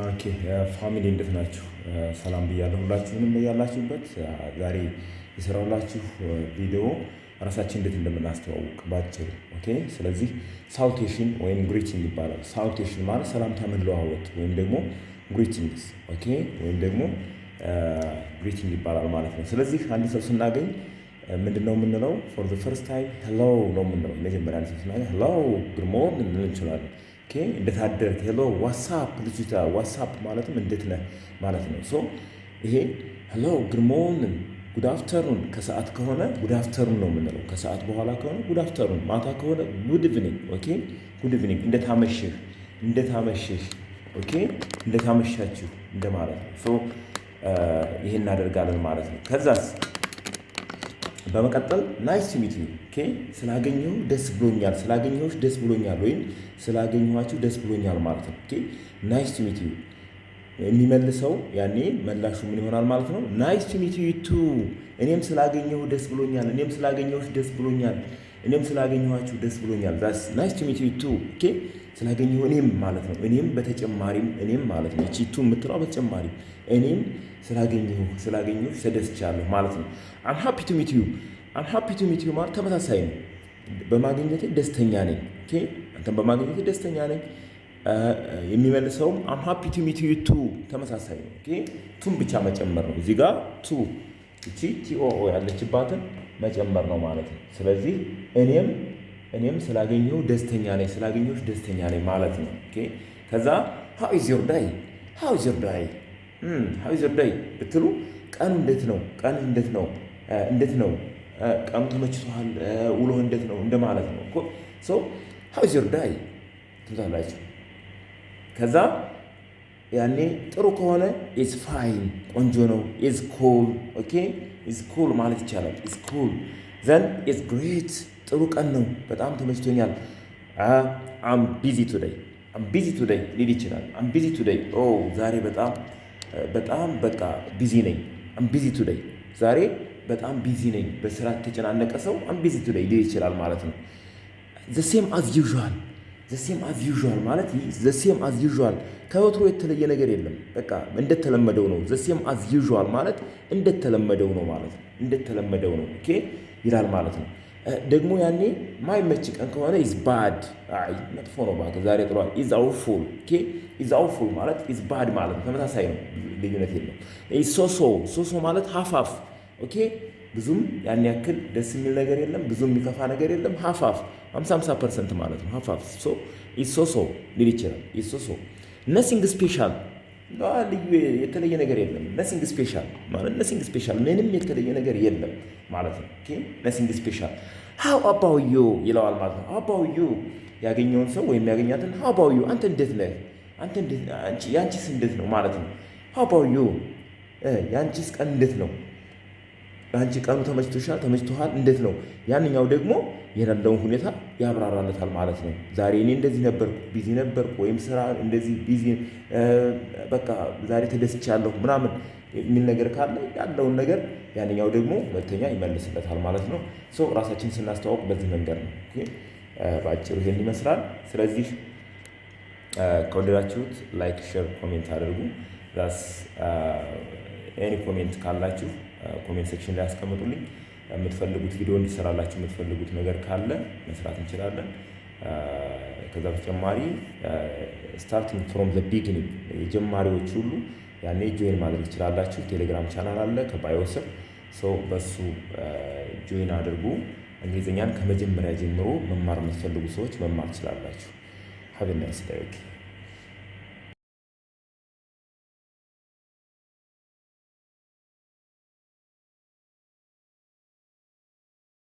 ኦኬ ፋሚሊ እንዴት ናችሁ? ሰላም ብያለሁ ሁላችሁንም በያላችሁበት። ዛሬ የሰራሁላችሁ ቪዲዮ ራሳችን እንዴት እንደምናስተዋውቅ ባጭሩ። ኦኬ ስለዚህ ሳሉቴሽን ወይም ግሪቲንግ ይባላል። ሳሉቴሽን ማለት ሰላምታ መለዋወጥ ወይም ደግሞ ግሪቲንግስ ኦኬ ወይም ደግሞ ግሪቲንግ ይባላል ማለት ነው። ስለዚህ አንድ ሰው ስናገኝ ምንድነው የምንለው? ፎር ዘ ፈርስት ታይም ሄሎ ነው የምንለው። መጀመሪያ አንድ ሰው ስናገኝ ሄሎ ጉድ ሞርኒንግ ልንል እንችላለን። ኦኬ እንዴት አደርክ? ሄሎ ዋትስአፕ ልጅቷ ዋትስአፕ ማለትም እንዴት ነህ ማለት ነው። ሶ ይሄ ሄሎ ጉድ ሞርኒንግ ጉድ አፍተርኑን፣ ከሰዓት ከሆነ ጉድ አፍተርኑን ነው የምንለው። ከሰዓት በኋላ ከሆነ ጉድ አፍተርኑን፣ ማታ ከሆነ ጉድ ኢቭኒንግ። ኦኬ ጉድ ኢቭኒንግ፣ እንዴት አመሸህ፣ እንዴት አመሸሽ፣ ኦኬ እንዴት አመሻችሁ እንደማለት ነው። ሶ ይሄን እናደርጋለን ማለት ነው። ከዛስ በመቀጠል ናይስ ቱ ሚት ዩ ኦኬ ስላገኘሁ ደስ ብሎኛል፣ ስላገኘሁሽ ደስ ብሎኛል ወይም ስላገኘኋችሁ ደስ ብሎኛል ማለት ነው። ኦኬ ናይስ ቱ ሚት ዩ የሚመልሰው ያኔ መላሹ ምን ይሆናል ማለት ነው? ናይስ ቱ ሚት ዩ ቱ እኔም ስላገኘሁ ደስ ብሎኛል፣ እኔም ስላገኘሁሽ ደስ ብሎኛል፣ እኔም ስላገኘኋችሁ ደስ ብሎኛል። ዛስ ናይስ ቱ ሚት ዩ ቱ ኦኬ ስላገኘሁ እኔም ማለት ነው። እኔም በተጨማሪም እኔም ማለት ነው። እቺ ቱ የምትለው በተጨማሪም እኔም ስላገኘሁ ተደስቻለሁ ማለት ነው። አም ሃፒ ቱ ሚት ዩ አም ሃፒ ቱ ሚት ዩ ማለት ተመሳሳይ ነው። በማግኘቴ ደስተኛ ነኝ። ኦኬ አንተም በማግኘቴ ደስተኛ ነኝ። የሚመልሰውም አም ሃፒ ቱ ሚት ዩ ቱ ተመሳሳይ ነው። ኦኬ ቱን ብቻ መጨመር ነው። እዚህ ጋር ቱ እቺ ቲኦኦ ያለችባትን መጨመር ነው ማለት ነው። ስለዚህ እኔም ስላገኘሁ ደስተኛ ነኝ፣ ስላገኘሁሽ ደስተኛ ነኝ ማለት ነው። ኦኬ ከዛ ሃው ኢዝ ዮር ዳይ ሃው ኢዝ ዮር ዳይ ሃው ኢዝ ዮር ዳይ ብትሉ ቀኑ እንዴት ነው፣ ቀን እንዴት ነው፣ እንዴት ነው ቀኑ ተመችቶሃል፣ ውሎ እንዴት ነው እንደማለት ነው እኮ። ሶ ሃው ኢዝ ዮር ዳይ ትላላችሁ። ከዛ ያኔ ጥሩ ከሆነ ኢዝ ፋይን ቆንጆ ነው፣ ኢዝ ኩል ኦኬ ኢዝ ኩል ማለት ይቻላል። ኢዝ ኩል ዘን ኢዝ ግሬት ጥሩ ቀን ነው፣ በጣም ተመችቶኛል። አም ቢዚ ቱዴይ አም ቢዚ ቱዴይ ሊል ይችላል። አም ቢዚ ቱዴይ ኦ ዛሬ በጣም በቃ ቢዚ ነኝ። አም ቢዚ ቱዴይ ዛሬ በጣም ቢዚ ነኝ። በስራ ተጨናነቀ ሰው አም ቢዚ ቱዴይ ሊል ይችላል ማለት ነው። ዘ ሴም አዝ ዩዥዋል ዘ ሴም አዝ ዩዥዋል ማለት ዘ ሴም አዝ ዩዥዋል ከወትሮ የተለየ ነገር የለም። በቃ እንደተለመደው ነው። ዘ ሴም አዝ ዩዥዋል ማለት እንደተለመደው ነው ማለት ነው። እንደተለመደው ነው ኦኬ ይላል ማለት ነው። ደግሞ ያኔ ማይመች ቀን ከሆነ ኢዝ ባድ አይ መጥፎ ነው ባክ ዛሬ ጥሩ ኢዝ አውፉል ኦኬ ኢዝ አውፉል ማለት ኢዝ ባድ ማለት ነው። ተመሳሳይ ነው፣ ልዩነት የለም። ኢዝ ሶሶ ማለት ሃፋፍ ኦኬ ብዙም ያን ያክል ደስ የሚል ነገር የለም፣ ብዙም የሚከፋ ነገር የለም። ሃፋፍ 50% ማለት ነው። ሃፋፍ ሶ ኢዝ ሶሶ ሊል ይችላል። ኢዝ ሶሶ ነሲንግ ስፔሻል ልዩ የተለየ ነገር የለም። ነሲንግ ስፔሻል ማለት ነሲንግ ስፔሻል ምንም የተለየ ነገር የለም ማለት ነው። ኦኬ ነሲንግ ስፔሻል ሃው አባውት ዩ ይለዋል ማለት ነው። ሃው አባውት ዩ ያገኘውን ሰው ወይም ያገኛትን ሃው አባውት ዩ አንተ እንዴት ነህ፣ አንተ እንዴት ያንቺስ እንዴት ነው ማለት ነው። ሃው አባውት ዩ ያንቺስ ቀን እንዴት ነው፣ አንቺ ቀኑ ተመችቶሻል፣ ተመችቶሃል፣ እንዴት ነው። ያንኛው ደግሞ የሌለውን ሁኔታ ያብራራለታል ማለት ነው። ዛሬ እኔ እንደዚህ ነበርኩ፣ ቢዚ ነበርኩ፣ ወይም ስራ እንደዚህ ቢዚ በቃ ዛሬ ተደስቻለሁ ምናምን የሚል ነገር ካለ ያለውን ነገር ያንኛው ደግሞ ሁለተኛ ይመልስለታል ማለት ነው። ሶ ራሳችን ስናስተዋውቅ በዚህ መንገድ ነው። ኦኬ በአጭሩ ይሄን ይመስላል። ስለዚህ ከወደዳችሁት ላይክ፣ ሼር፣ ኮሜንት አድርጉ። ዛስ ኤኒ ኮሜንት ካላችሁ ኮሜንት ሴክሽን ላይ አስቀምጡልኝ። የምትፈልጉት ቪዲዮ እንዲሰራላችሁ የምትፈልጉት ነገር ካለ መስራት እንችላለን። ከዛ በተጨማሪ ስታርቲንግ ፍሮም ዘ ቢጊኒንግ የጀማሪዎች ሁሉ ያኔ ጆይን ማድረግ ትችላላችሁ። ቴሌግራም ቻናል አለ ከባዮ ስር ሰው በሱ ጆይን አድርጉ። እንግሊዝኛን ከመጀመሪያ ጀምሮ መማር የምትፈልጉ ሰዎች መማር ትችላላችሁ። ሀብ ናይስ ዳይ።